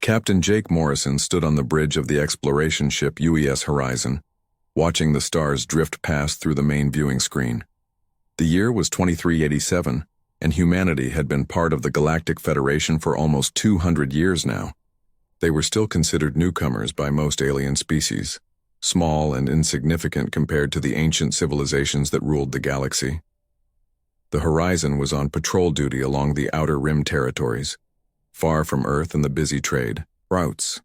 Captain Jake Morrison stood on the bridge of the exploration ship UES Horizon, watching the stars drift past through the main viewing screen. The year was 2387, and humanity had been part of the Galactic Federation for almost 200 years now. They were still considered newcomers by most alien species, small and insignificant compared to the ancient civilizations that ruled the galaxy. The Horizon was on patrol duty along the Outer Rim territories, far from Earth and the busy trade routes.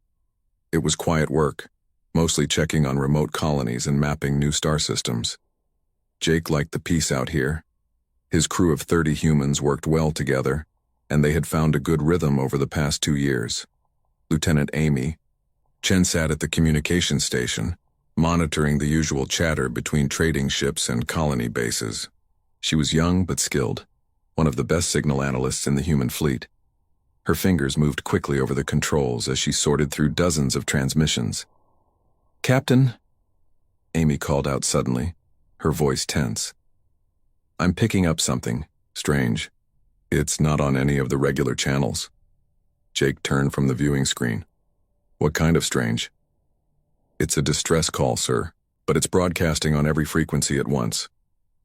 It was quiet work, mostly checking on remote colonies and mapping new star systems. Jake liked the peace out here. His crew of 30 humans worked well together, and they had found a good rhythm over the past 2 years. Lieutenant Amy Chen sat at the communication station, monitoring the usual chatter between trading ships and colony bases. She was young but skilled, one of the best signal analysts in the human fleet. Her fingers moved quickly over the controls as she sorted through dozens of transmissions. "Captain," Amy called out suddenly, her voice tense. "I'm picking up something strange. It's not on any of the regular channels." Jake turned from the viewing screen. "What kind of strange?" "It's a distress call, sir, but it's broadcasting on every frequency at once.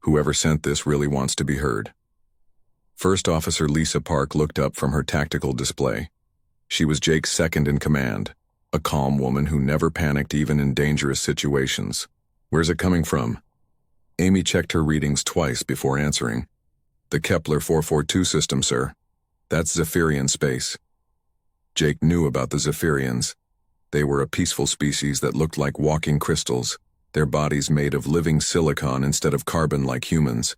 Whoever sent this really wants to be heard." First Officer Lisa Park looked up from her tactical display. She was Jake's second in command, a calm woman who never panicked even in dangerous situations. "Where's it coming from?" Amy checked her readings twice before answering. "The Kepler 442 system, sir. That's Zephyrian space." Jake knew about the Zephyrians. They were a peaceful species that looked like walking crystals, their bodies made of living silicon instead of carbon like humans.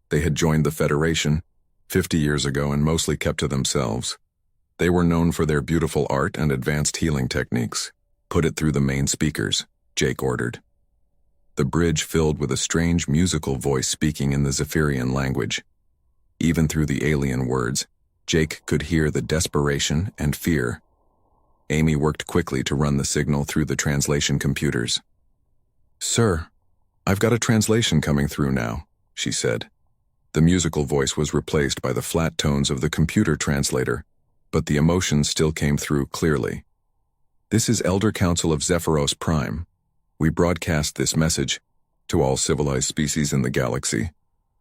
They had joined the Federation 50 years ago and mostly kept to themselves. They were known for their beautiful art and advanced healing techniques. "Put it through the main speakers," Jake ordered. The bridge filled with a strange musical voice speaking in the Zephyrian language. Even through the alien words, Jake could hear the desperation and fear. Amy worked quickly to run the signal through the translation computers. "Sir, I've got a translation coming through now," she said. The musical voice was replaced by the flat tones of the computer translator, but the emotions still came through clearly. "This is Elder Council of Zephyros Prime. We broadcast this message to all civilized species in the galaxy.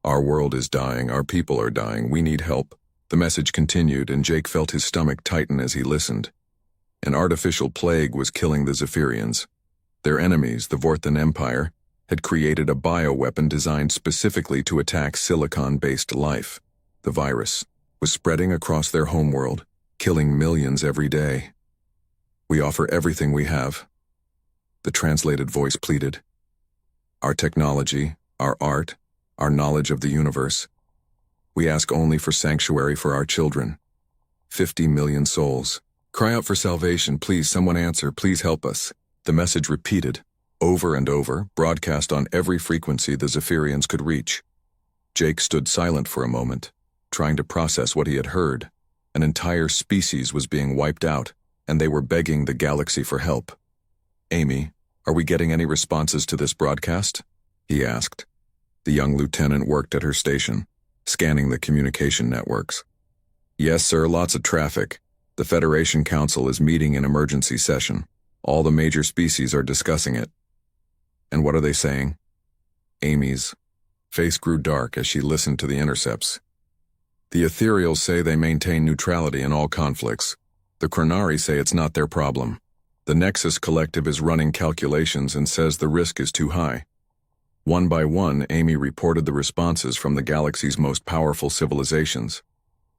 Our world is dying, our people are dying, we need help." The message continued, and Jake felt his stomach tighten as he listened. An artificial plague was killing the Zephyrians. Their enemies, the Vorthan Empire, had created a bioweapon designed specifically to attack silicon-based life. The virus was spreading across their homeworld, killing millions every day. "We offer everything we have," the translated voice pleaded. "Our technology, our art, our knowledge of the universe. We ask only for sanctuary for our children. 50 million souls. Cry out for salvation, please, someone answer, please help us." The message repeated, over and over, broadcast on every frequency the Zephyrians could reach. Jake stood silent for a moment, trying to process what he had heard. An entire species was being wiped out, and they were begging the galaxy for help. "Amy, are we getting any responses to this broadcast?" he asked. The young lieutenant worked at her station, scanning the communication networks. "Yes, sir, lots of traffic. The Federation Council is meeting in emergency session. All the major species are discussing it." "And what are they saying?" Amy's face grew dark as she listened to the intercepts. "The Ethereals say they maintain neutrality in all conflicts. The Chronari say it's not their problem. The Nexus Collective is running calculations and says the risk is too high." One by one, Amy reported the responses from the galaxy's most powerful civilizations.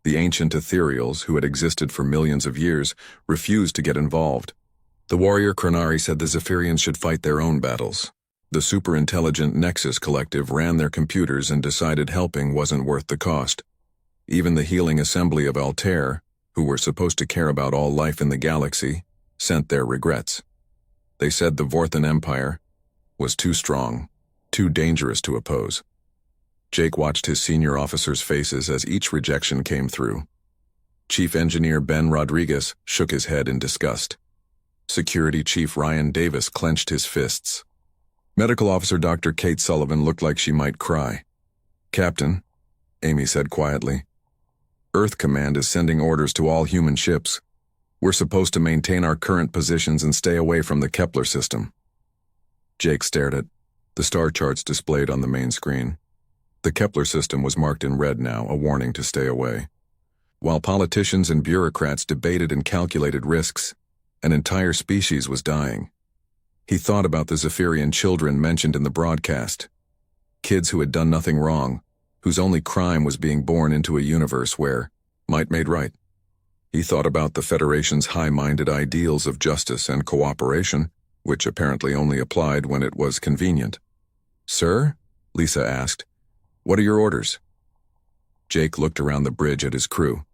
The ancient Ethereals, who had existed for millions of years, refused to get involved. The warrior Chronari said the Zephyrians should fight their own battles. The super-intelligent Nexus Collective ran their computers and decided helping wasn't worth the cost. Even the healing assembly of Altair, who were supposed to care about all life in the galaxy, sent their regrets. They said the Vorthan Empire was too strong, too dangerous to oppose. Jake watched his senior officers' faces as each rejection came through. Chief Engineer Ben Rodriguez shook his head in disgust. Security Chief Ryan Davis clenched his fists. Medical Officer Dr. Kate Sullivan looked like she might cry. "Captain," Amy said quietly, "Earth Command is sending orders to all human ships. We're supposed to maintain our current positions and stay away from the Kepler system. Jake stared at the star charts displayed on the main screen. The Kepler system was marked in red now, a warning to stay away. While politicians and bureaucrats debated and calculated risks, an entire species was dying. He thought about the Zephyrian children mentioned in the broadcast. Kids who had done nothing wrong, whose only crime was being born into a universe where might made right. He thought about the Federation's high-minded ideals of justice and cooperation, which apparently only applied when it was convenient. "Sir?" Lisa asked. "What are your orders?" Jake looked around the bridge at his crew.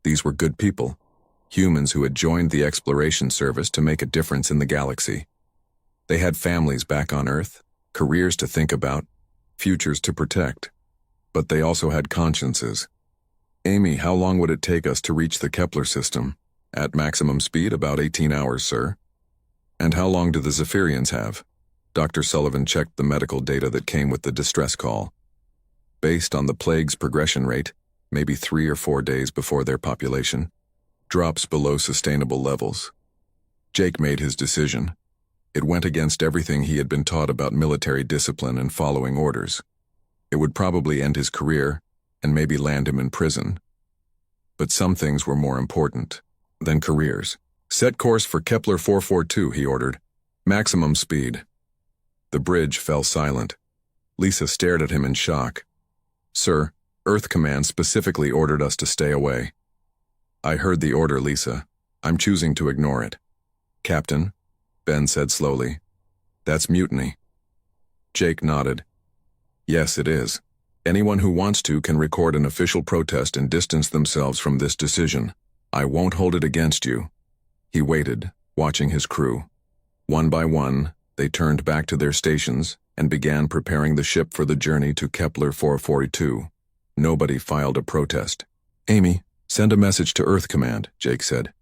These were good people, humans who had joined the exploration service to make a difference in the galaxy. They had families back on Earth, careers to think about, futures to protect. But they also had consciences. "Amy, how long would it take us to reach the Kepler system?" "At maximum speed, about 18 hours, sir." "And how long do the Zephyrians have?" Dr. Sullivan checked the medical data that came with the distress call. Based on the plague's progression rate, maybe 3 or 4 days before their population drops below sustainable levels. Jake made his decision. It went against everything he had been taught about military discipline and following orders. It would probably end his career and maybe land him in prison. But some things were more important than careers. "Set course for Kepler 442, he ordered. "Maximum speed." The bridge fell silent. Lisa stared at him in shock. "Sir, Earth Command specifically ordered us to stay away." "I heard the order, Lisa. I'm choosing to ignore it." "Captain," Ben said slowly, "that's mutiny." Jake nodded. "Yes, it is. Anyone who wants to can record an official protest and distance themselves from this decision. I won't hold it against you." He waited, watching his crew. One by one, they turned back to their stations and began preparing the ship for the journey to Kepler 442. Nobody filed a protest. "Amy, send a message to Earth Command," Jake said.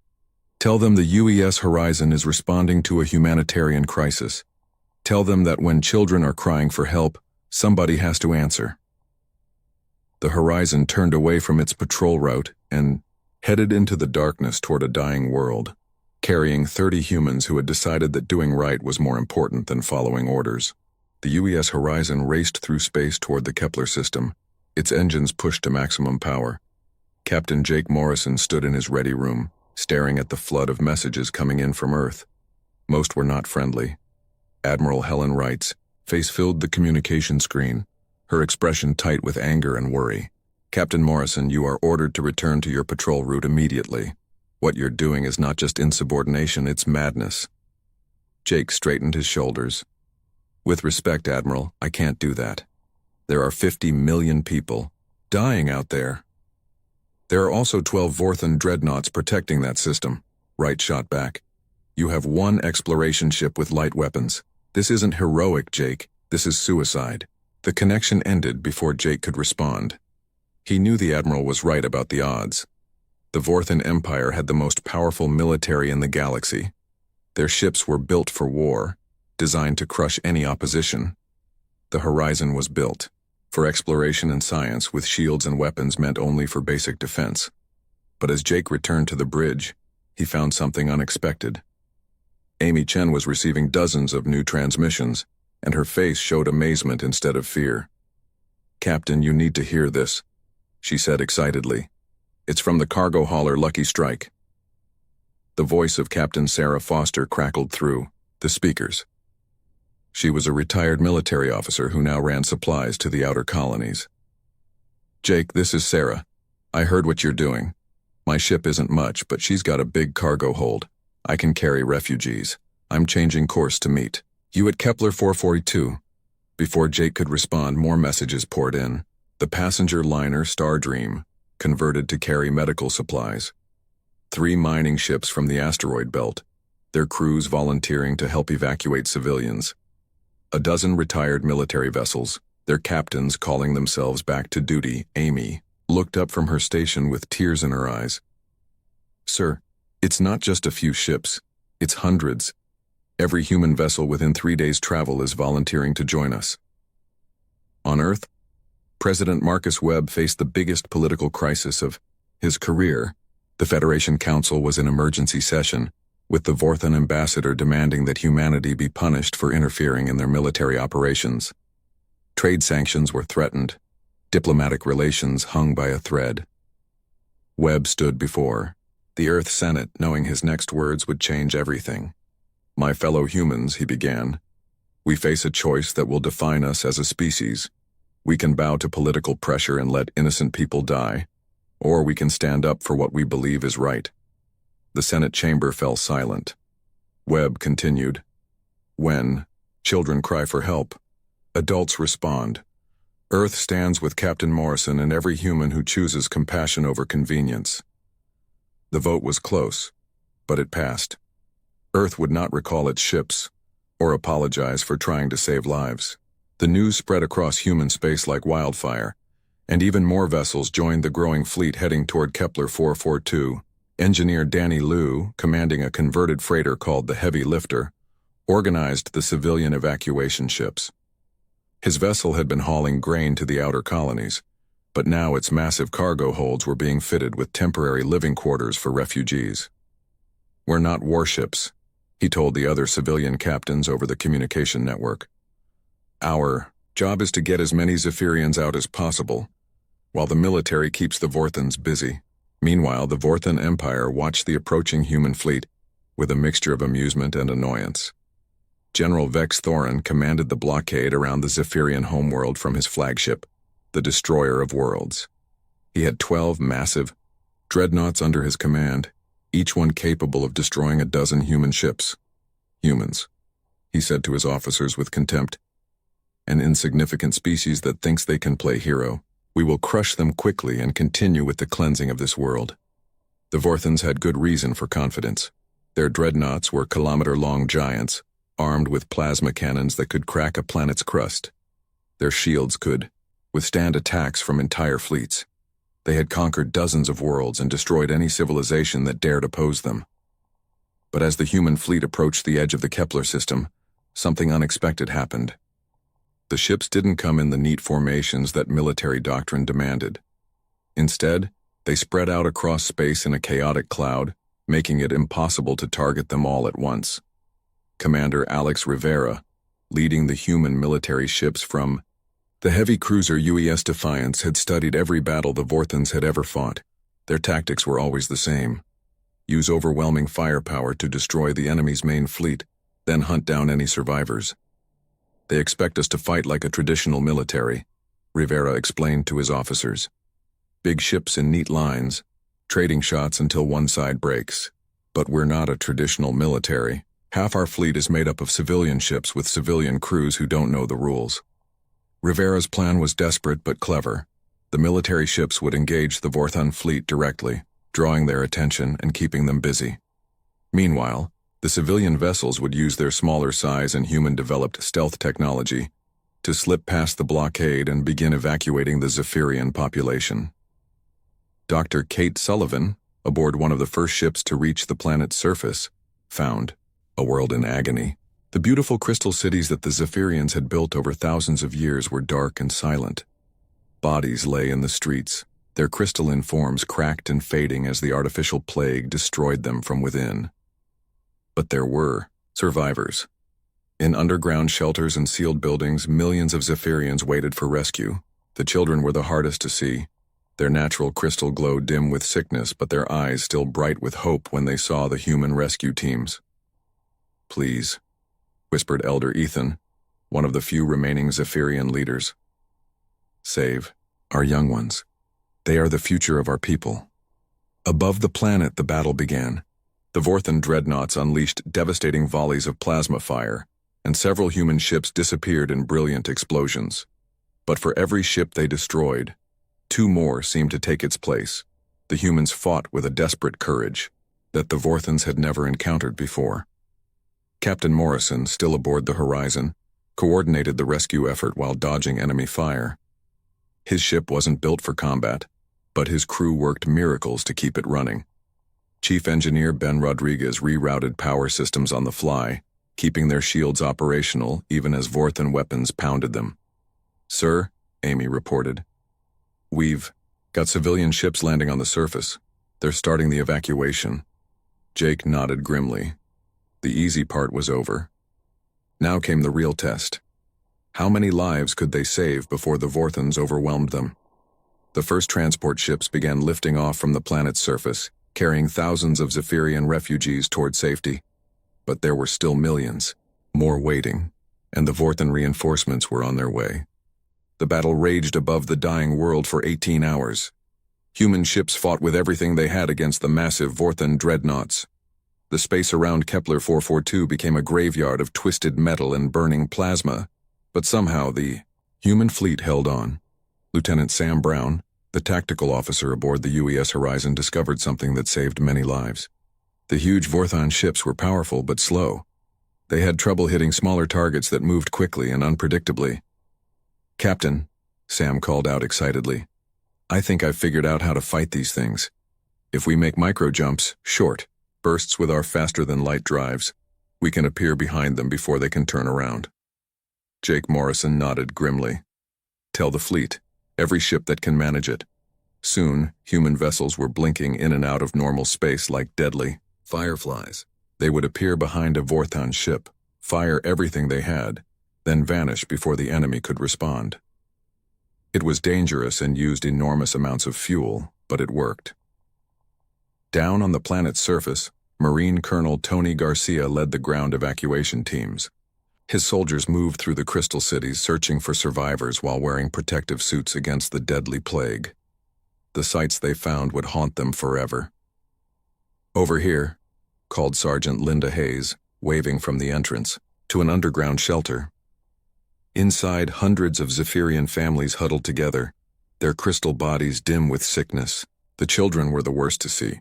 "Tell them the UES Horizon is responding to a humanitarian crisis. Tell them that when children are crying for help, somebody has to answer." The Horizon turned away from its patrol route and headed into the darkness toward a dying world, carrying 30 humans who had decided that doing right was more important than following orders. The UES Horizon raced through space toward the Kepler system, its engines pushed to maximum power. Captain Jake Morrison stood in his ready room, staring at the flood of messages coming in from Earth. Most were not friendly. Admiral Helen Wright's face filled the communication screen, her expression tight with anger and worry. "Captain Morrison, you are ordered to return to your patrol route immediately. What you're doing is not just insubordination, it's madness." Jake straightened his shoulders. "With respect, Admiral, I can't do that. There are 50 million people dying out there." "There are also 12 Vorthan dreadnoughts protecting that system," Wright shot back. "You have one exploration ship with light weapons. This isn't heroic, Jake. This is suicide." The connection ended before Jake could respond. He knew the Admiral was right about the odds. The Vorthan Empire had the most powerful military in the galaxy. Their ships were built for war, designed to crush any opposition. The Horizon was built for exploration and science, with shields and weapons meant only for basic defense. But as Jake returned to the bridge, he found something unexpected. Amy Chen was receiving dozens of new transmissions, and her face showed amazement instead of fear. "Captain, you need to hear this," she said excitedly. "It's from the cargo hauler Lucky Strike." The voice of Captain Sarah Foster crackled through the speakers. She was a retired military officer who now ran supplies to the outer colonies. "Jake, this is Sarah. I heard what you're doing. My ship isn't much, but she's got a big cargo hold. I can carry refugees. I'm changing course to meet you at Kepler 442. Before Jake could respond, more messages poured in. The passenger liner Star Dream, converted to carry medical supplies. 3 mining ships from the asteroid belt, their crews volunteering to help evacuate civilians. A dozen retired military vessels, their captains calling themselves back to duty. Amy looked up from her station with tears in her eyes. "Sir, it's not just a few ships, it's hundreds. Every human vessel within 3 days' travel is volunteering to join us." On Earth, President Marcus Webb faced the biggest political crisis of his career, The Federation Council was in emergency session, with the Vorthan ambassador demanding that humanity be punished for interfering in their military operations. Trade sanctions were threatened. Diplomatic relations hung by a thread. Webb stood before the Earth Senate, knowing his next words would change everything. "My fellow humans," he began, "we face a choice that will define us as a species. We can bow to political pressure and let innocent people die, or we can stand up for what we believe is right." The Senate chamber fell silent. Webb continued, "When children cry for help, adults respond. Earth stands with Captain Morrison and every human who chooses compassion over convenience." The vote was close, but it passed. Earth would not recall its ships, or apologize for trying to save lives. The news spread across human space like wildfire, and even more vessels joined the growing fleet heading toward Kepler 442. Engineer Danny Liu, commanding a converted freighter called the Heavy Lifter, organized the civilian evacuation ships. His vessel had been hauling grain to the outer colonies, but now its massive cargo holds were being fitted with temporary living quarters for refugees. "We're not warships," he told the other civilian captains over the communication network. "Our job is to get as many Zephyrians out as possible, while the military keeps the Vorthans busy." Meanwhile, the Vorthan Empire watched the approaching human fleet with a mixture of amusement and annoyance. General Vex Thorin commanded the blockade around the Zephyrian homeworld from his flagship, the Destroyer of Worlds. He had 12 massive dreadnoughts under his command, each one capable of destroying a dozen human ships. "Humans," he said to his officers with contempt, "an insignificant species that thinks they can play hero. We will crush them quickly and continue with the cleansing of this world." The Vorthans had good reason for confidence. Their dreadnoughts were kilometer-long giants, armed with plasma cannons that could crack a planet's crust. Their shields could withstand attacks from entire fleets. They had conquered dozens of worlds and destroyed any civilization that dared oppose them. But as the human fleet approached the edge of the Kepler system, something unexpected happened. The ships didn't come in the neat formations that military doctrine demanded. Instead, they spread out across space in a chaotic cloud, making it impossible to target them all at once. Commander Alex Rivera, leading the human military ships from the heavy cruiser UES Defiance, had studied every battle the Vorthans had ever fought. Their tactics were always the same: use overwhelming firepower to destroy the enemy's main fleet, then hunt down any survivors. "They expect us to fight like a traditional military," Rivera explained to his officers. "Big ships in neat lines, trading shots until one side breaks. But we're not a traditional military. Half our fleet is made up of civilian ships with civilian crews who don't know the rules." Rivera's plan was desperate but clever. The military ships would engage the Vorthan fleet directly, drawing their attention and keeping them busy. Meanwhile, the civilian vessels would use their smaller size and human-developed stealth technology to slip past the blockade and begin evacuating the Zephyrian population. Dr. Kate Sullivan, aboard one of the first ships to reach the planet's surface, found a world in agony. The beautiful crystal cities that the Zephyrians had built over thousands of years were dark and silent. Bodies lay in the streets, their crystalline forms cracked and fading as the artificial plague destroyed them from within. But there were survivors. In underground shelters and sealed buildings, millions of Zephyrians waited for rescue. The children were the hardest to see. Their natural crystal glow dim with sickness, but their eyes still bright with hope when they saw the human rescue teams. "Please," whispered Elder Ethan, one of the few remaining Zephyrian leaders. "Save our young ones. They are the future of our people." Above the planet, the battle began. The Vorthan dreadnoughts unleashed devastating volleys of plasma fire, and several human ships disappeared in brilliant explosions. But for every ship they destroyed, 2 more seemed to take its place. The humans fought with a desperate courage that the Vorthans had never encountered before. Captain Morrison, still aboard the Horizon, coordinated the rescue effort while dodging enemy fire. His ship wasn't built for combat, but his crew worked miracles to keep it running. Chief Engineer Ben Rodriguez rerouted power systems on the fly, keeping their shields operational even as Vorthan weapons pounded them. "Sir," Amy reported, "we've got civilian ships landing on the surface. They're starting the evacuation. Jake nodded grimly. The easy part was over. Now came the real test. How many lives could they save before the Vorthons overwhelmed them? The first transport ships began lifting off from the planet's surface, carrying thousands of Zephyrian refugees toward safety. But there were still millions, more waiting, and the Vorthon reinforcements were on their way. The battle raged above the dying world for 18 hours. Human ships fought with everything they had against the massive Vorthon dreadnoughts. The space around Kepler 442 became a graveyard of twisted metal and burning plasma, but somehow the human fleet held on. Lieutenant Sam Brown, the tactical officer aboard the UES Horizon, discovered something that saved many lives. The huge Vorthon ships were powerful but slow. They had trouble hitting smaller targets that moved quickly and unpredictably. "Captain," Sam called out excitedly, "I think I've figured out how to fight these things. If we make micro-jumps, short bursts with our faster-than-light drives, we can appear behind them before they can turn around." Jake Morrison nodded grimly. "Tell the fleet, every ship that can manage it." Soon, human vessels were blinking in and out of normal space like deadly fireflies. They would appear behind a Vorthon ship, fire everything they had, then vanish before the enemy could respond. It was dangerous and used enormous amounts of fuel, but it worked. Down on the planet's surface, Marine Colonel Tony Garcia led the ground evacuation teams. His soldiers moved through the crystal cities searching for survivors while wearing protective suits against the deadly plague. The sights they found would haunt them forever. "Over here," called Sergeant Linda Hayes, waving from the entrance, to an underground shelter. Inside, hundreds of Zephyrian families huddled together, their crystal bodies dim with sickness. The children were the worst to see,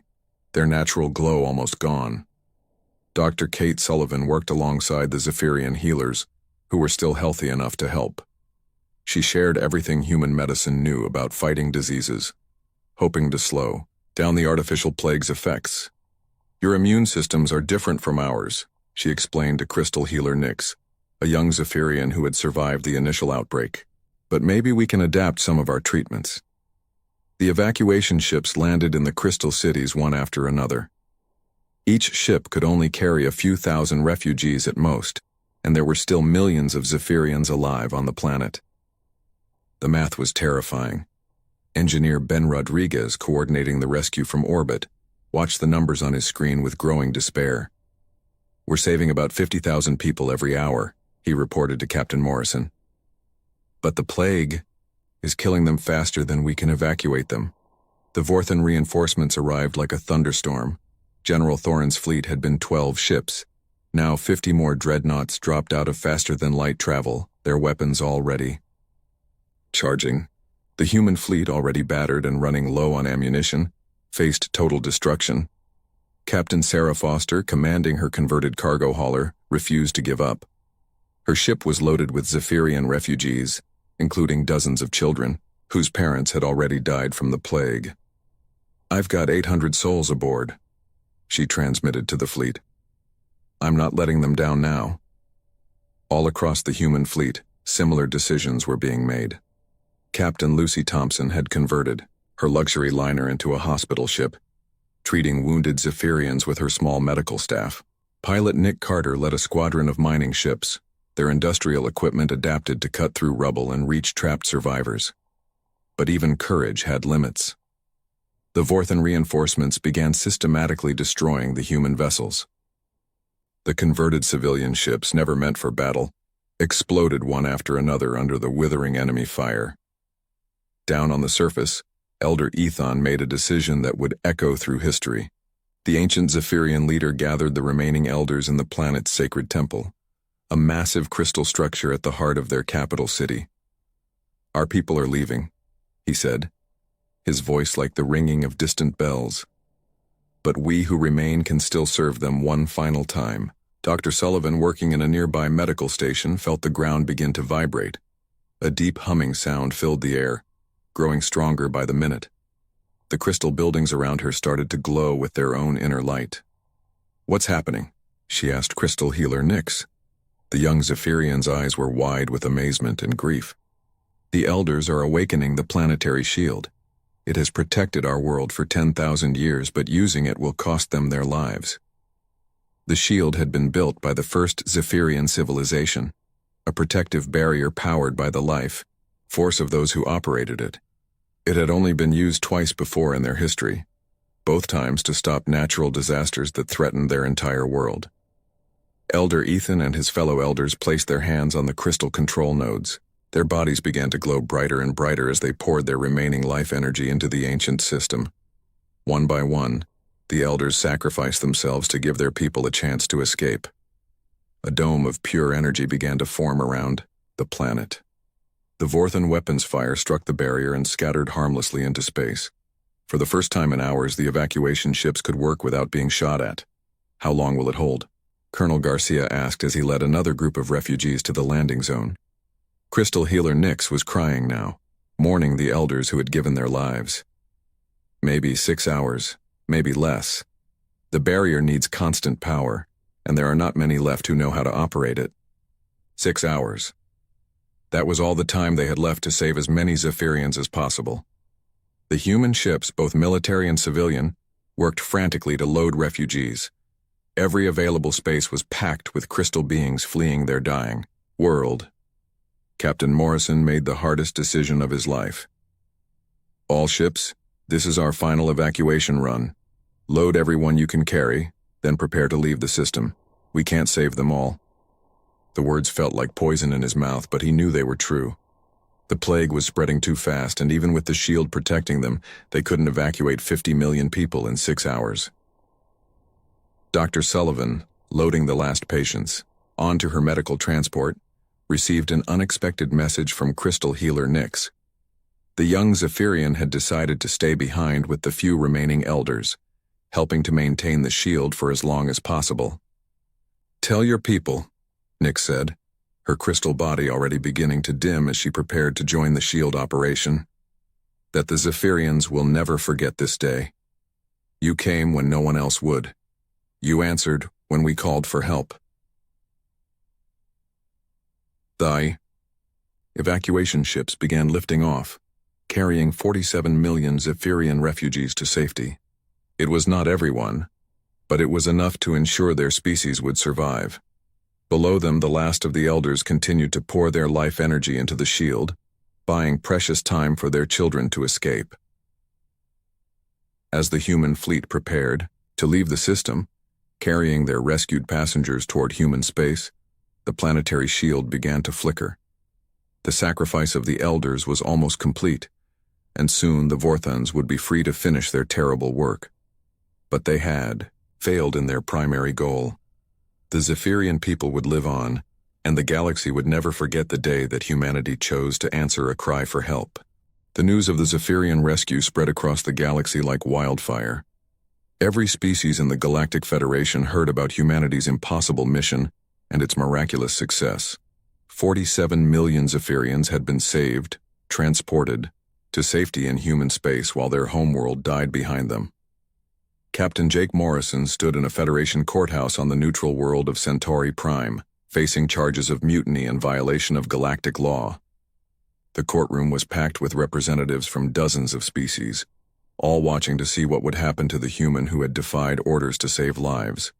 their natural glow almost gone. Dr. Kate Sullivan worked alongside the Zephyrian healers, who were still healthy enough to help. She shared everything human medicine knew about fighting diseases, hoping to slow down the artificial plague's effects. "Your immune systems are different from ours," she explained to crystal healer Nix, a young Zephyrian who had survived the initial outbreak. "But maybe we can adapt some of our treatments." The evacuation ships landed in the crystal cities one after another. Each ship could only carry a few thousand refugees at most, and there were still millions of Zephyrians alive on the planet. The math was terrifying. Engineer Ben Rodriguez, coordinating the rescue from orbit, watched the numbers on his screen with growing despair. "We're saving about 50,000 people every hour," he reported to Captain Morrison. "But the plague is killing them faster than we can evacuate them." The Vorthon reinforcements arrived like a thunderstorm. General Thorin's fleet had been 12 ships. Now 50 more dreadnoughts dropped out of faster-than-light travel, their weapons all ready. Charging, the human fleet, already battered and running low on ammunition, faced total destruction. Captain Sarah Foster, commanding her converted cargo hauler, refused to give up. Her ship was loaded with Zephyrian refugees, including dozens of children, whose parents had already died from the plague. "I've got 800 souls aboard," she transmitted to the fleet. "I'm not letting them down now." All across the human fleet, similar decisions were being made. Captain Lucy Thompson had converted her luxury liner into a hospital ship, treating wounded Zephyrians with her small medical staff. Pilot Nick Carter led a squadron of mining ships, their industrial equipment adapted to cut through rubble and reach trapped survivors. But even courage had limits. The Vorthon reinforcements began systematically destroying the human vessels. The converted civilian ships, never meant for battle, exploded one after another under the withering enemy fire. Down on the surface, Elder Ethon made a decision that would echo through history. The ancient Zephyrian leader gathered the remaining elders in the planet's sacred temple, a massive crystal structure at the heart of their capital city. "Our people are leaving," he said, his voice like the ringing of distant bells. "But we who remain can still serve them one final time." Dr. Sullivan, working in a nearby medical station, felt the ground begin to vibrate. A deep humming sound filled the air, growing stronger by the minute. The crystal buildings around her started to glow with their own inner light. "What's happening?" she asked crystal healer Nix. The young Zephyrian's eyes were wide with amazement and grief. "The elders are awakening the planetary shield. It has protected our world for 10,000 years, but using it will cost them their lives. The shield had been built by the first Zephyrian civilization, a protective barrier powered by the life force of those who operated it. It had only been used twice before in their history, both times to stop natural disasters that threatened their entire world. Elder Ethan and his fellow elders placed their hands on the crystal control nodes. Their bodies began to glow brighter and brighter as they poured their remaining life energy into the ancient system. One by one, the elders sacrificed themselves to give their people a chance to escape. A dome of pure energy began to form around the planet. The Vorthan weapons fire struck the barrier and scattered harmlessly into space. For the first time in hours, the evacuation ships could work without being shot at. How long will it hold? Colonel Garcia asked as he led another group of refugees to the landing zone. Crystal healer Nyx was crying now, mourning the elders who had given their lives. Maybe 6 hours, maybe less. The barrier needs constant power, and there are not many left who know how to operate it. 6 hours. That was all the time they had left to save as many Zephyrians as possible. The human ships, both military and civilian, worked frantically to load refugees. Every available space was packed with crystal beings fleeing their dying world. Captain Morrison made the hardest decision of his life. All ships, this is our final evacuation run. Load everyone you can carry, then prepare to leave the system. We can't save them all. The words felt like poison in his mouth, but he knew they were true. The plague was spreading too fast, and even with the shield protecting them, they couldn't evacuate 50 million people in 6 hours. Dr. Sullivan, loading the last patients onto her medical transport, received an unexpected message from crystal healer Nyx. The young Zephyrian had decided to stay behind with the few remaining elders, helping to maintain the shield for as long as possible. "Tell your people," Nyx said, her crystal body already beginning to dim as she prepared to join the shield operation, "that the Zephyrians will never forget this day. You came when no one else would. You answered when we called for help." The evacuation ships began lifting off, carrying 47 million Zephyrian refugees to safety. It was not everyone, but it was enough to ensure their species would survive. Below them, the last of the elders continued to pour their life energy into the shield, buying precious time for their children to escape. As the human fleet prepared to leave the system, carrying their rescued passengers toward human space, the planetary shield began to flicker. The sacrifice of the elders was almost complete, and soon the Vorthans would be free to finish their terrible work. But they had failed in their primary goal. The Zephyrian people would live on, and the galaxy would never forget the day that humanity chose to answer a cry for help. The news of the Zephyrian rescue spread across the galaxy like wildfire. Every species in the Galactic Federation heard about humanity's impossible mission and its miraculous success. 47 million Zephyrians had been saved, transported, to safety in human space while their homeworld died behind them. Captain Jake Morrison stood in a Federation courthouse on the neutral world of Centauri Prime, facing charges of mutiny and violation of galactic law. The courtroom was packed with representatives from dozens of species, all watching to see what would happen to the human who had defied orders to save lives.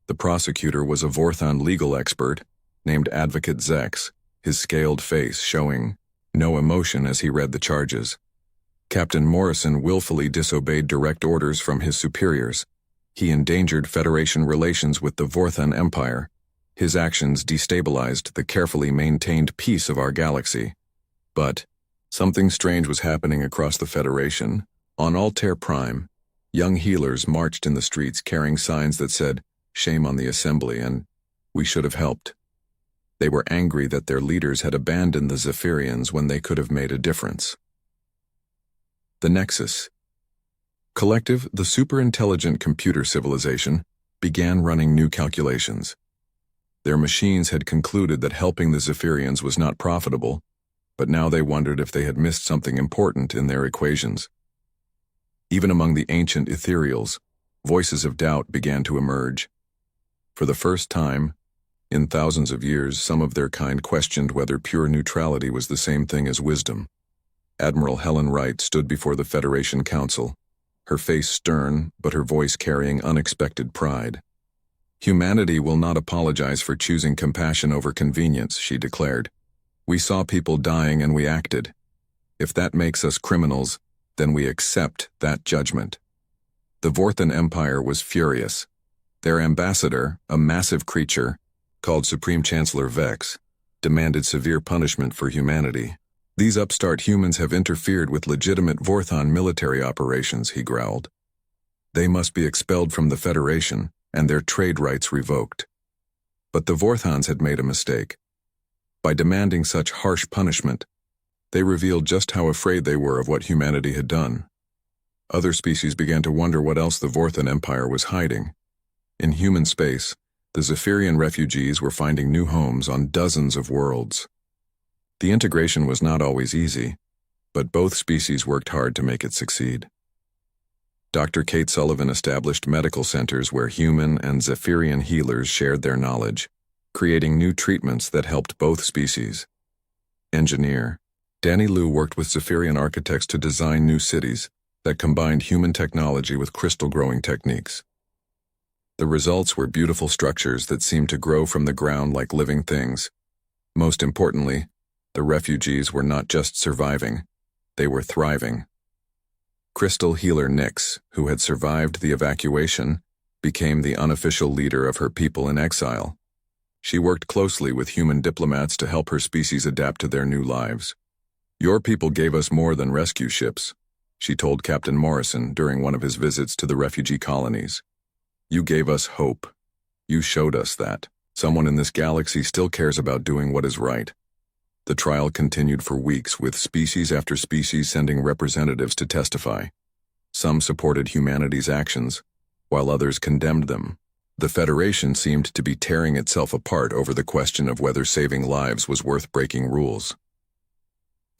The prosecutor was a Vorthan legal expert named Advocate Zex, his scaled face showing no emotion as he read the charges. Captain Morrison willfully disobeyed direct orders from his superiors. He endangered Federation relations with the Vorthan Empire. His actions destabilized the carefully maintained peace of our galaxy. But something strange was happening across the Federation. On Altair Prime, young healers marched in the streets carrying signs that said, "Shame on the Assembly," and "We should have helped." They were angry that their leaders had abandoned the Zephyrians when they could have made a difference. The Nexus. Collective, the superintelligent computer civilization, began running new calculations. Their machines had concluded that helping the Zephyrians was not profitable, but now they wondered if they had missed something important in their equations. Even among the ancient ethereals, voices of doubt began to emerge. For the first time, in thousands of years, some of their kind questioned whether pure neutrality was the same thing as wisdom. Admiral Helen Wright stood before the Federation Council, her face stern but her voice carrying unexpected pride. "Humanity will not apologize for choosing compassion over convenience," she declared. "We saw people dying and we acted. If that makes us criminals, then we accept that judgment." The Vorthan Empire was furious. Their ambassador, a massive creature, called Supreme Chancellor Vex, demanded severe punishment for humanity. "These upstart humans have interfered with legitimate Vorthan military operations," he growled. "They must be expelled from the Federation and their trade rights revoked." But the Vorthans had made a mistake. By demanding such harsh punishment, they revealed just how afraid they were of what humanity had done. Other species began to wonder what else the Vorthan Empire was hiding. In human space, the Zephyrian refugees were finding new homes on dozens of worlds. The integration was not always easy, but both species worked hard to make it succeed. Dr. Kate Sullivan established medical centers where human and Zephyrian healers shared their knowledge, creating new treatments that helped both species. Engineer Danny Liu worked with Zephyrian architects to design new cities that combined human technology with crystal growing techniques. The results were beautiful structures that seemed to grow from the ground like living things. Most importantly, the refugees were not just surviving, they were thriving. Crystal healer Nyx, who had survived the evacuation, became the unofficial leader of her people in exile. She worked closely with human diplomats to help her species adapt to their new lives. "Your people gave us more than rescue ships," she told Captain Morrison during one of his visits to the refugee colonies. "You gave us hope. You showed us that someone in this galaxy still cares about doing what is right." The trial continued for weeks, with species after species sending representatives to testify. Some supported humanity's actions, while others condemned them. The Federation seemed to be tearing itself apart over the question of whether saving lives was worth breaking rules.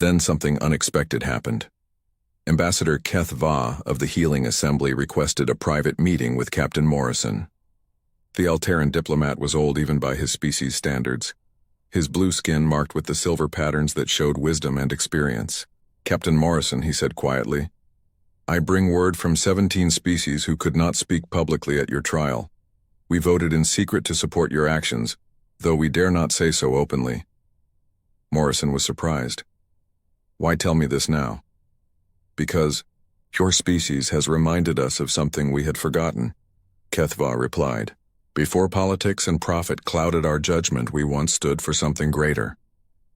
Then something unexpected happened. Ambassador HFY of the Healing Assembly requested a private meeting with Captain Morrison. The Alteran diplomat was old even by his species' standards, his blue skin marked with the silver patterns that showed wisdom and experience. "Captain Morrison," he said quietly, "I bring word from 17 species who could not speak publicly at your trial. We voted in secret to support your actions, though we dare not say so openly." Morrison was surprised. "Why tell me this now?" "Because your species has reminded us of something we had forgotten," HFY replied. "Before politics and profit clouded our judgment, we once stood for something greater.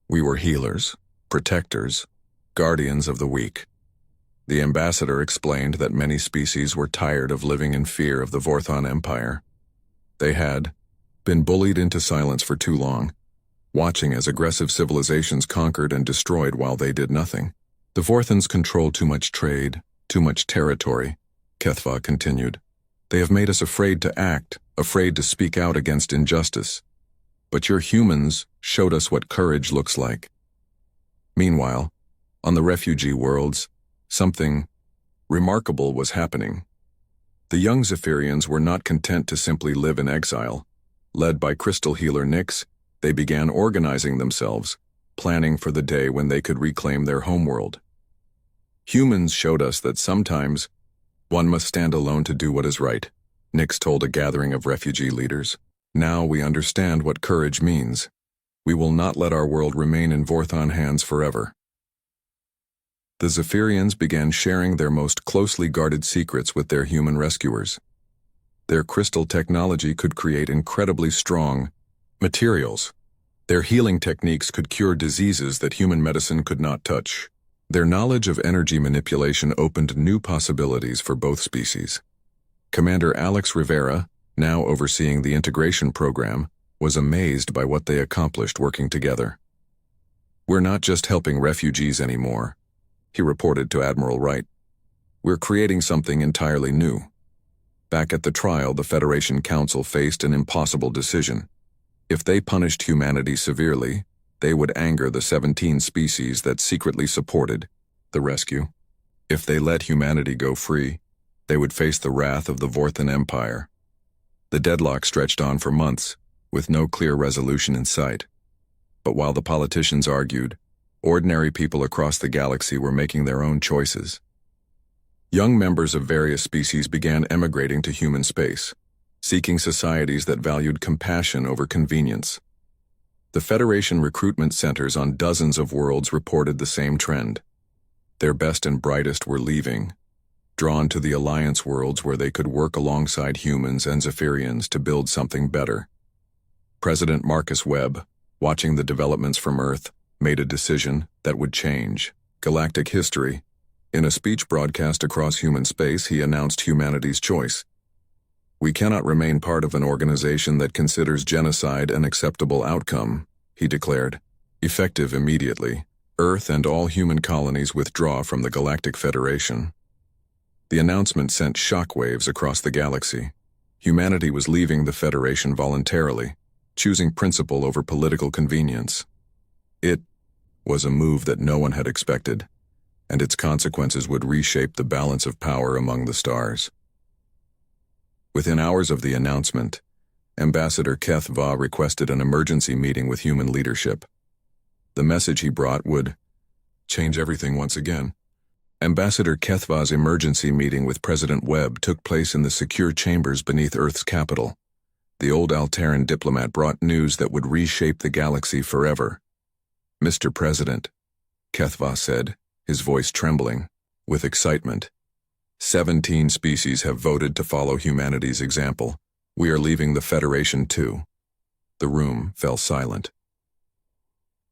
We were healers, protectors, guardians of the weak." The ambassador explained that many species were tired of living in fear of the Vorthan Empire. They had been bullied into silence for too long, watching as aggressive civilizations conquered and destroyed while they did nothing. "The Vorthans control too much trade, too much territory," HFY continued. "They have made us afraid to act, afraid to speak out against injustice. But your humans showed us what courage looks like." Meanwhile, on the refugee worlds, something remarkable was happening. The young Zephyrians were not content to simply live in exile. Led by crystal healer Nyx, they began organizing themselves, planning for the day when they could reclaim their homeworld. "Humans showed us that sometimes one must stand alone to do what is right," Nyx told a gathering of refugee leaders. "Now we understand what courage means. We will not let our world remain in Vorthan hands forever." The Zephyrians began sharing their most closely guarded secrets with their human rescuers. Their crystal technology could create incredibly strong materials. Their healing techniques could cure diseases that human medicine could not touch. Their knowledge of energy manipulation opened new possibilities for both species. Commander Alex Rivera, now overseeing the integration program, was amazed by what they accomplished working together. "We're not just helping refugees anymore," he reported to Admiral Wright. "We're creating something entirely new." Back at the trial, the Federation Council faced an impossible decision. If they punished humanity severely, they would anger the 17 species that secretly supported the rescue. If they let humanity go free, they would face the wrath of the Vorthan Empire. The deadlock stretched on for months, with no clear resolution in sight. But while the politicians argued, Ordinary people across the galaxy were making their own choices. Young members of various species began emigrating to human space, seeking societies that valued compassion over convenience. The Federation recruitment centers on dozens of worlds reported the same trend. Their best and brightest were leaving, drawn to the Alliance worlds where they could work alongside humans and Zephyrians to build something better. President Marcus Webb, watching the developments from Earth, made a decision that would change galactic history. In a speech broadcast across human space, he announced humanity's choice. "We cannot remain part of an organization that considers genocide an acceptable outcome," he declared. "Effective immediately, Earth and all human colonies withdraw from the Galactic Federation." The announcement sent shockwaves across the galaxy. Humanity was leaving the Federation voluntarily, choosing principle over political convenience. It was a move that no one had expected, and its consequences would reshape the balance of power among the stars. Within hours of the announcement, Ambassador HFY requested an emergency meeting with human leadership. The message he brought would change everything once again. Ambassador HFY's emergency meeting with President Webb took place in the secure chambers beneath Earth's capital. The old Alteran diplomat brought news that would reshape the galaxy forever. "Mr. President," HFY said, his voice trembling with excitement, 17 species have voted to follow humanity's example. We are leaving the Federation too." The room fell silent.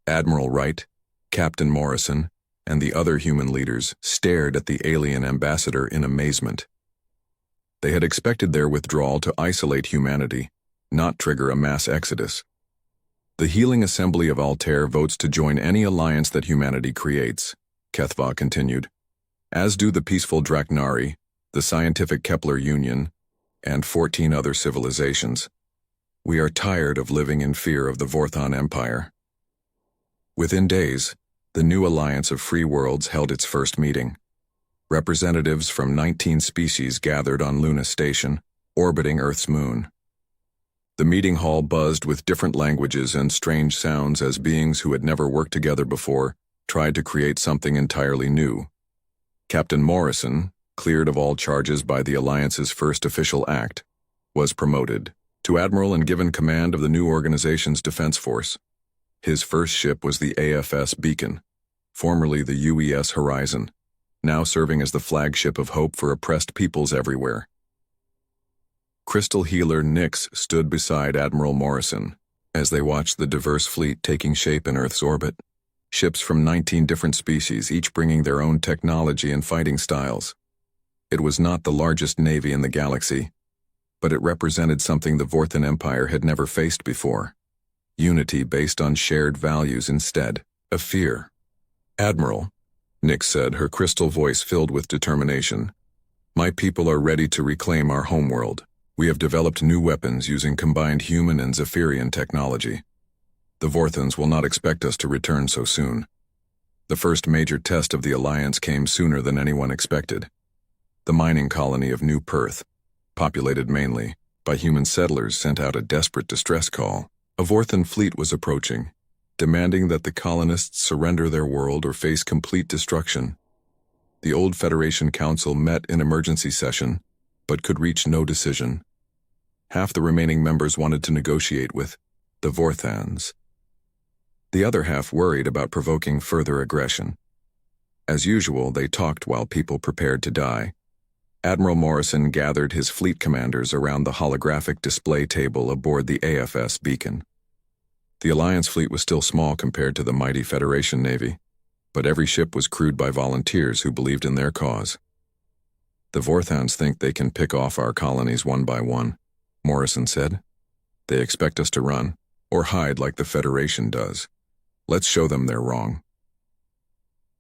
Admiral Wright, Captain Morrison, and the other human leaders stared at the alien ambassador in amazement. They had expected their withdrawal to isolate humanity, not trigger a mass exodus. "The Healing Assembly of Altair votes to join any alliance that humanity creates," HFY continued, "as do the peaceful Draknari, the scientific Kepler Union, and 14 other civilizations. We are tired of living in fear of the Vorthon Empire." Within days, the new Alliance of Free Worlds held its first meeting. Representatives from 19 species gathered on Luna Station, orbiting Earth's moon. The meeting hall buzzed with different languages and strange sounds as beings who had never worked together before tried to create something entirely new. Captain Morrison, cleared of all charges by the Alliance's first official act, was promoted to Admiral and given command of the new organization's defense force. His first ship was the AFS Beacon, formerly the UES Horizon, now serving as the flagship of hope for oppressed peoples everywhere. Crystal healer Nyx stood beside Admiral Morrison as they watched the diverse fleet taking shape in Earth's orbit. Ships from 19 different species, each bringing their own technology and fighting styles. It was not the largest navy in the galaxy, but it represented something the Vorthon Empire had never faced before. Unity based on shared values instead of fear. "Admiral," Nyx said, her crystal voice filled with determination, "my people are ready to reclaim our homeworld. We have developed new weapons using combined human and Zephyrian technology. The Vorthons will not expect us to return so soon." The first major test of the Alliance came sooner than anyone expected. The mining colony of New Perth, populated mainly by human settlers, sent out a desperate distress call. A Vorthon fleet was approaching, demanding that the colonists surrender their world or face complete destruction. The old Federation Council met in emergency session, but could reach no decision. Half the remaining members wanted to negotiate with the Vorthons. The other half worried about provoking further aggression. As usual, they talked while people prepared to die. Admiral Morrison gathered his fleet commanders around the holographic display table aboard the AFS Beacon. The Alliance fleet was still small compared to the mighty Federation Navy, but every ship was crewed by volunteers who believed in their cause. "The Vorthons think they can pick off our colonies one by one," Morrison said. "They expect us to run, or hide like the Federation does. Let's show them they're wrong."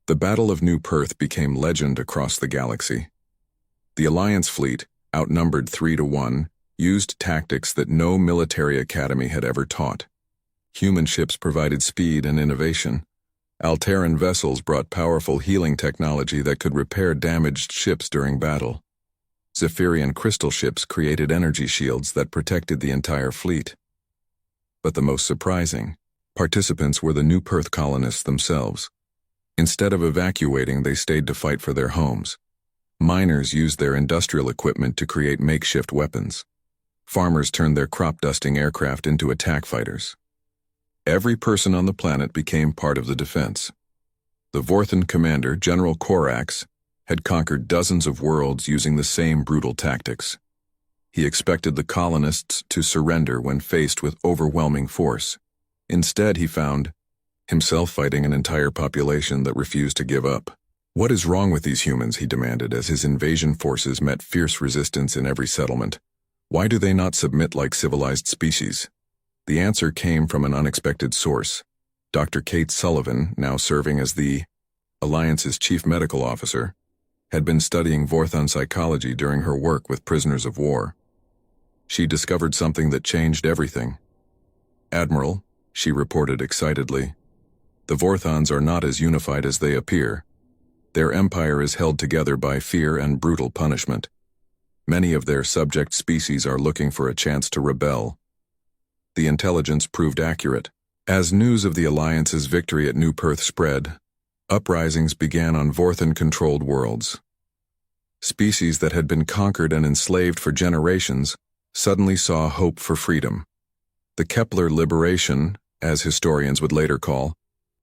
The Battle of New Perth became legend across the galaxy. The Alliance fleet, outnumbered 3-1, used tactics that no military academy had ever taught. Human ships provided speed and innovation. Alteran vessels brought powerful healing technology that could repair damaged ships during battle. Zephyrian crystal ships created energy shields that protected the entire fleet. But the most surprising participants were the New Perth colonists themselves. Instead of evacuating, they stayed to fight for their homes. Miners used their industrial equipment to create makeshift weapons. Farmers turned their crop-dusting aircraft into attack fighters. Every person on the planet became part of the defense. The Vorthan commander, General Korax, had conquered dozens of worlds using the same brutal tactics. He expected the colonists to surrender when faced with overwhelming force. Instead, he found himself fighting an entire population that refused to give up. "What is wrong with these humans?" he demanded as his invasion forces met fierce resistance in every settlement. "Why do they not submit like civilized species?" The answer came from an unexpected source. Dr. Kate Sullivan, now serving as the Alliance's chief medical officer, had been studying Vorthan psychology during her work with prisoners of war. She discovered something that changed everything. "Admiral," she reported excitedly, "the Vorthans are not as unified as they appear. Their empire is held together by fear and brutal punishment. Many of their subject species are looking for a chance to rebel." The intelligence proved accurate. As news of the Alliance's victory at New Perth spread, uprisings began on Vorthan-controlled worlds. Species that had been conquered and enslaved for generations suddenly saw hope for freedom. The Kepler Liberation, as historians would later call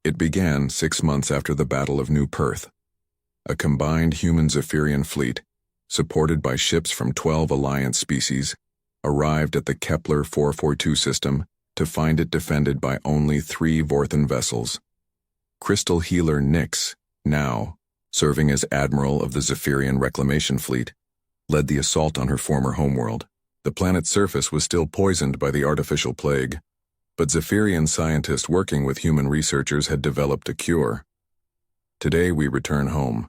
it, began 6 months after the Battle of New Perth. A combined human-Zephyrian fleet, supported by ships from 12 Alliance species, arrived at the Kepler 442 system to find it defended by only 3 Vorthan vessels. Crystal Healer Nyx, now serving as Admiral of the Zephyrian Reclamation Fleet, led the assault on her former homeworld. The planet's surface was still poisoned by the artificial plague, but Zephyrian scientists working with human researchers had developed a cure. "Today we return home,"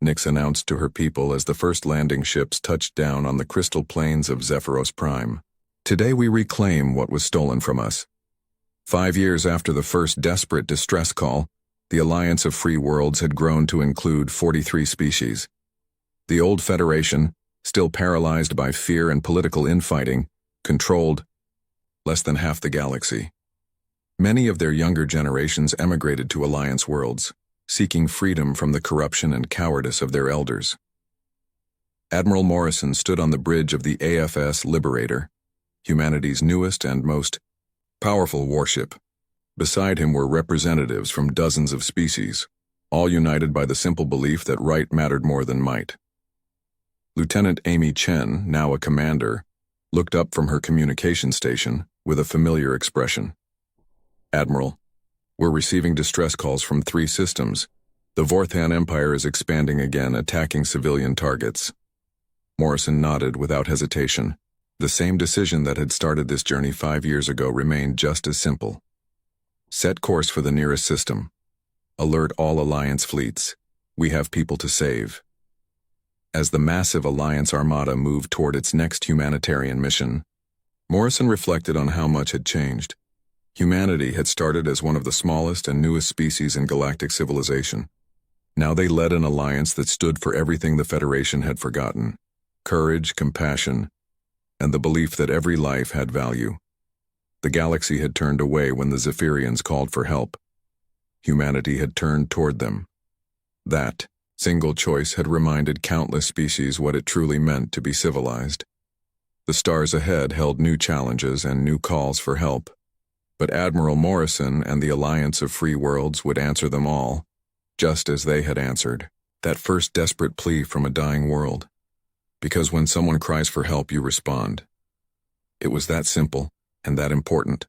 Nyx announced to her people as the first landing ships touched down on the crystal plains of Zephyros Prime. "Today we reclaim what was stolen from us." 5 years after the first desperate distress call, the Alliance of Free Worlds had grown to include 43 species. The old Federation, still paralyzed by fear and political infighting, controlled less than half the galaxy. Many of their younger generations emigrated to Alliance worlds, seeking freedom from the corruption and cowardice of their elders. Admiral Morrison stood on the bridge of the AFS Liberator, humanity's newest and most powerful warship. Beside him were representatives from dozens of species, all united by the simple belief that right mattered more than might. Lieutenant Amy Chen, now a commander, looked up from her communication station with a familiar expression. "Admiral, we're receiving distress calls from 3 systems. The Vorthan Empire is expanding again, attacking civilian targets." Morrison nodded without hesitation. The same decision that had started this journey 5 years ago remained just as simple. Set course for the nearest system. Alert all Alliance fleets. We have people to save. As the massive Alliance armada moved toward its next humanitarian mission, Morrison reflected on how much had changed. Humanity had started as one of the smallest and newest species in galactic civilization. Now they led an alliance that stood for everything the Federation had forgotten: courage, compassion, and the belief that every life had value. The galaxy had turned away when the Zephyrians called for help. Humanity had turned toward them. That single choice had reminded countless species what it truly meant to be civilized. The stars ahead held new challenges and new calls for help, but Admiral Morrison and the Alliance of Free Worlds would answer them all, just as they had answered that first desperate plea from a dying world. Because when someone cries for help, you respond. It was that simple and that important.